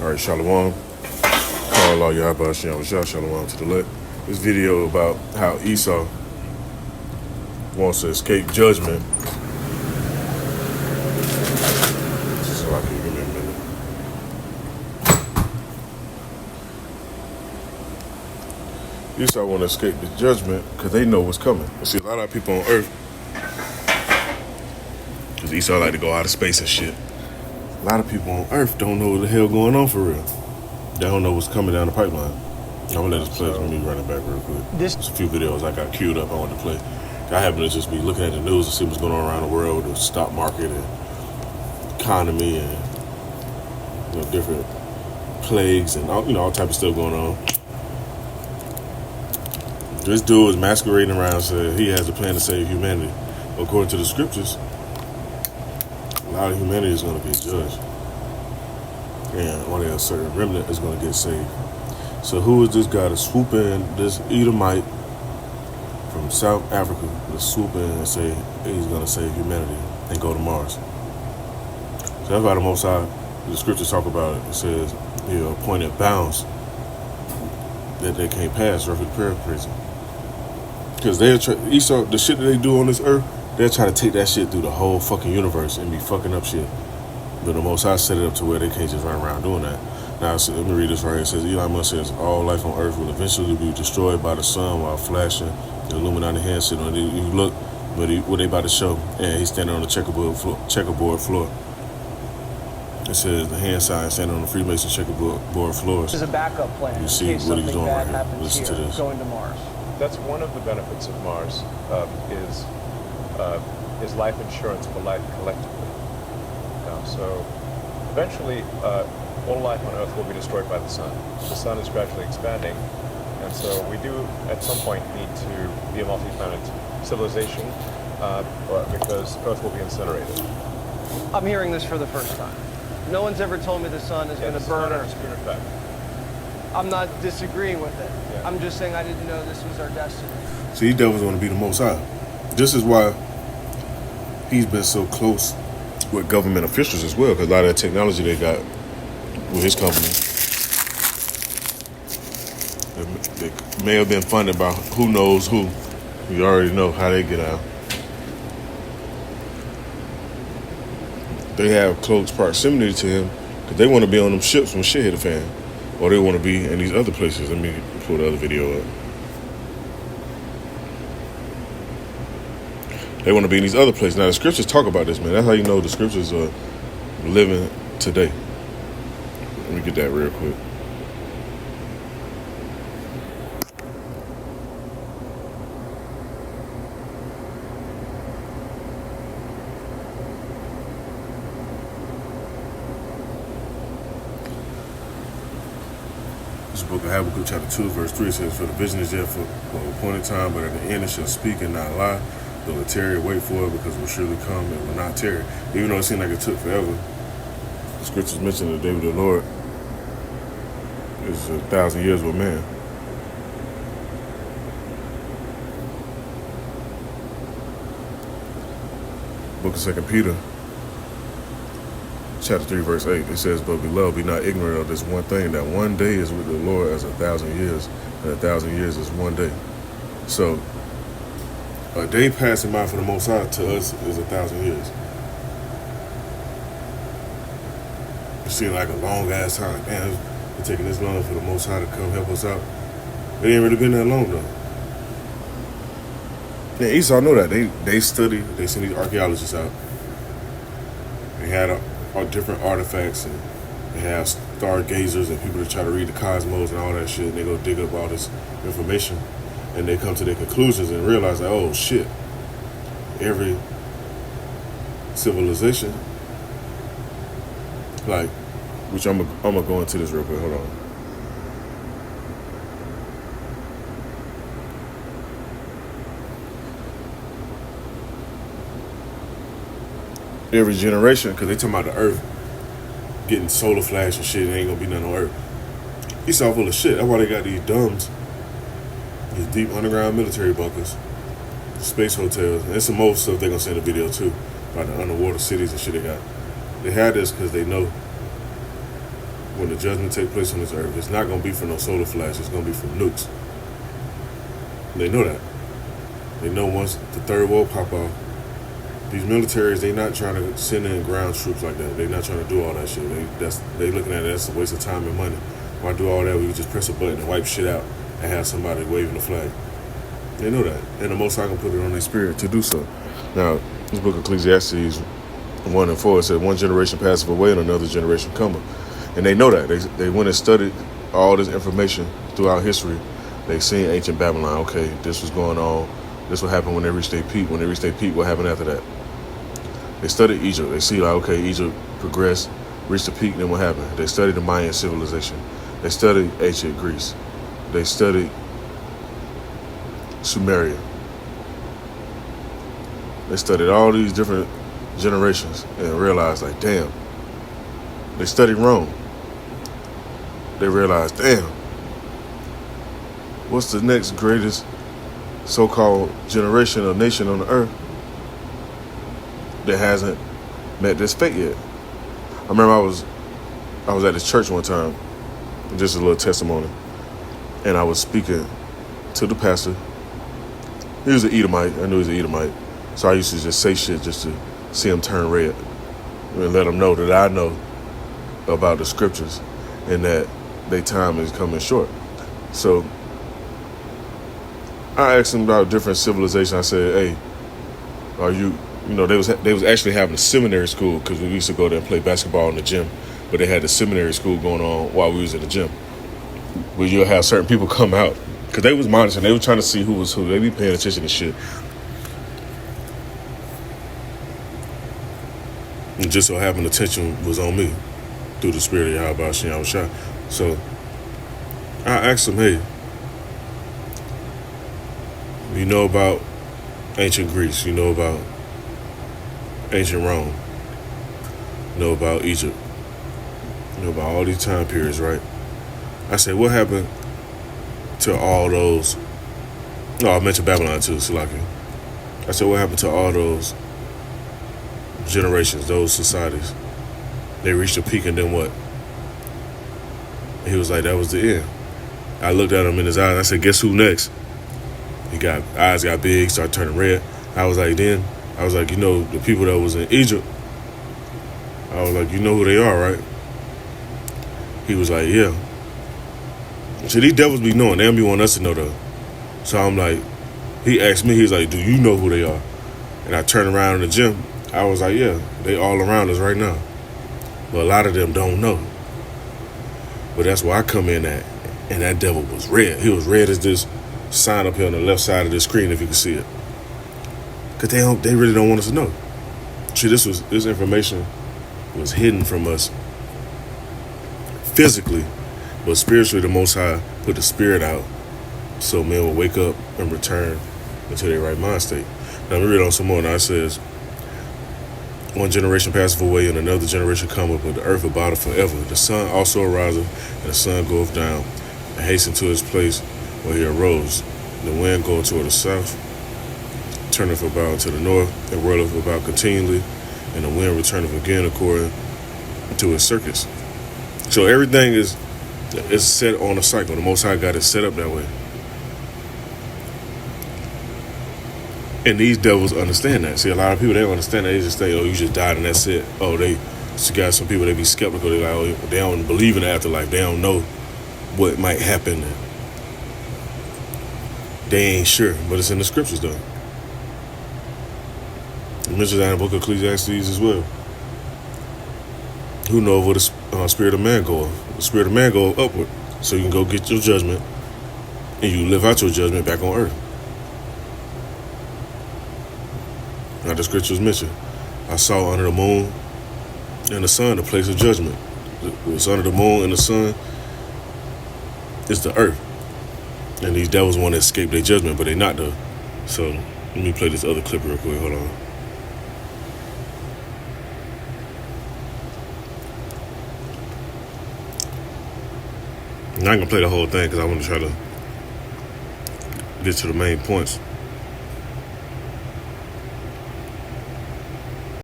All right, Shalom. Call all y'all about Shalom to the left. This video about how Esau wants to escape judgment. So I can give me a minute. Esau want to escape the judgment because they know what's coming. You see, a lot of people on Earth, because Esau like to go out of space and shit. A lot of people on Earth don't know what the hell going on for real. They don't know what's coming down the pipeline. I'm gonna let this play. Let me run it back real quick. There's a few videos I got queued up I want to play. I happen to just be looking at the news and see what's going on around the world, the stock market and economy and different plagues and all type of stuff going on. This dude is masquerading around saying he has a plan to save humanity. According to the scriptures, a lot of humanity is going to get judged. And only a certain remnant is going to get saved. So who is this guy to swoop in, this Edomite from South Africa, to swoop in and say he's going to save humanity and go to Mars? So that's why the Most High, the scriptures talk about it. It says, appointed bounds that they can't pass, roughly paraphrasing. Because Esau, the shit that they do on this earth, they'll try to take that shit through the whole fucking universe and be fucking up shit. But the Most High set it up to where they can't just run around doing that. Now, so let me read this right here. It says, Elon Musk says, all life on Earth will eventually be destroyed by the sun while flashing the Illuminati hand sitting on it. You look, but what they about to show, and he's standing on the checkerboard floor. It says the hand sign standing on the Freemason checkerboard floors. This is a backup plan. You see what he's doing right here. Listen to this. Going to Mars. That's one of the benefits of Mars, is life insurance for life collectively. So eventually, all life on Earth will be destroyed by the sun. The sun is gradually expanding, and so we do at some point need to be a multi-planet civilization because Earth will be incinerated. I'm hearing this for the first time. No one's ever told me the sun is going to burn Earth. I'm not disagreeing with it. Yeah. I'm just saying I didn't know this was our destiny. See, these devils want to be the Most High. This is why he's been so close with government officials as well, because a lot of that technology they got with his company, they may have been funded by who knows who. You already know how they get out. They have close proximity to him because they want to be on them ships when shit hit the fan. Or they want to be in these other places. Let me pull the other video up. They want to be in these other places. Now, the scriptures talk about this, man. That's how you know the scriptures are living today. Let me get that real quick. This book of Habakkuk chapter 2, verse 3 says, for the vision is yet for an appointed time, but at the end it shall speak and not lie. Though it tarry, wait for it, because it will surely come and will not tarry. Even though it seemed like it took forever, the scriptures mention the day of the Lord is 1,000 years with man. Book of 2 Peter, chapter 3, verse 8, it says, but beloved, be not ignorant of this one thing, that one day is with the Lord as 1,000 years, and 1,000 years is one day. So, a day passing by for the Most High to us is 1,000 years. It seems like a long ass time. Man, it's taking this long for the Most High to come help us out. It ain't really been that long though. Yeah, Esau know that. They study, they send these archaeologists out. They had all different artifacts, and they have stargazers and people that try to read the cosmos and all that shit, and they go dig up all this information. And they come to their conclusions and realize that, oh shit, every civilization, like, which I'm gonna go into this real quick, hold on. Every generation, because they talking about the earth getting solar flash and shit, it ain't gonna be nothing on earth. Esau full of shit. That's why they got these dumbs. These deep underground military bunkers, space hotels, and some more stuff they're gonna send a video too about the underwater cities and shit they got. They had this because they know when the judgment take place on this earth, it's not going to be for no solar flash. It's going to be from nukes. They know that. They know once the third wall pop off, these militaries, they not trying to send in ground troops like that. They not trying to do all that shit. They looking at it as a waste of time and money. Why do all that? We could just press a button and wipe shit out and have somebody waving the flag. They know that. And the Most High can put it on their spirit to do so. Now, this book of Ecclesiastes 1 and 4 said, one generation passeth away and another generation cometh. And they know that. They went and studied all this information throughout history. They seen ancient Babylon. Okay, this was going on. This will happen when they reach their peak. When they reach their peak, what happened after that? They studied Egypt. They see, like, okay, Egypt progressed, reached the peak, then what happened? They studied the Mayan civilization. They studied ancient Greece. They studied Sumeria. They studied all these different generations and realized, like, damn. They studied Rome. They realized, damn, what's the next greatest so-called generation or nation on the earth that hasn't met this fate yet? I remember I was at this church one time, just a little testimony, and I was speaking to the pastor. He was an Edomite. I knew he was an Edomite. So I used to just say shit just to see him turn red and let him know that I know about the scriptures and that their time is coming short. So I asked him about different civilizations. I said, hey, are you know, they was actually having a seminary school, because we used to go there and play basketball in the gym, but they had the seminary school going on while we was in the gym, where you'll have certain people come out, because they was monitoring. They were trying to see who was who. They be paying attention to shit. And just so happened attention was on me through the spirit of Yahweh Shem Shah. So I asked him, hey, you know about ancient Greece, you know about ancient Rome, you know about Egypt, you know about all these time periods, right? I said, what happened to all those? No, I mentioned Babylon too, Salaki. I said, what happened to all those generations, those societies? They reached a peak, and then what? He was like, that was the end. I looked at him in his eyes. I said, guess who next? Eyes got big, started turning red. I was like, you know, the people that was in Egypt, I was like, you know who they are, right? He was like, yeah. So these devils be knowing. They don't be wanting us to know though. So I'm like, he asked me, he's like, do you know who they are? And I turned around in the gym. I was like, yeah, they all around us right now. But a lot of them don't know. But that's where I come in at. And that devil was red. He was red as this sign up here on the left side of the screen, if you can see it. Because they really don't want us to know. See, this information was hidden from us physically, but spiritually the Most High put the spirit out so men will wake up and return into their right mind state. Now, let me read on some more. Now it says, one generation passeth away and another generation cometh, but the earth abideth forever. The sun also ariseth, and the sun goeth down, and hasten to his place where he arose. The wind goeth toward the south, turneth about to the north, and whirleth about continually, and the wind returneth again according to his circuits. So everything is set on a cycle. The Most High got it set up that way. And these devils understand that. See, a lot of people, they don't understand that. They just think, oh, you just died and that's it. Oh, they got some people, they be skeptical. They like, oh, they don't believe in the afterlife. They don't know what might happen. They ain't sure, but it's in the scriptures though. It mentions that in the book of Ecclesiastes as well. Who knows where the spirit of man goeth? The spirit of man goeth upward, so you can go get your judgment, and you live out your judgment back on earth. Now the scriptures mention, I saw under the moon and the sun the place of judgment. What's under the moon and the sun is the earth. And these devils want to escape their judgment, but they not though. So let me play this other clip real quick. Hold on. I'm not gonna play the whole thing because I want to try to get to the main points.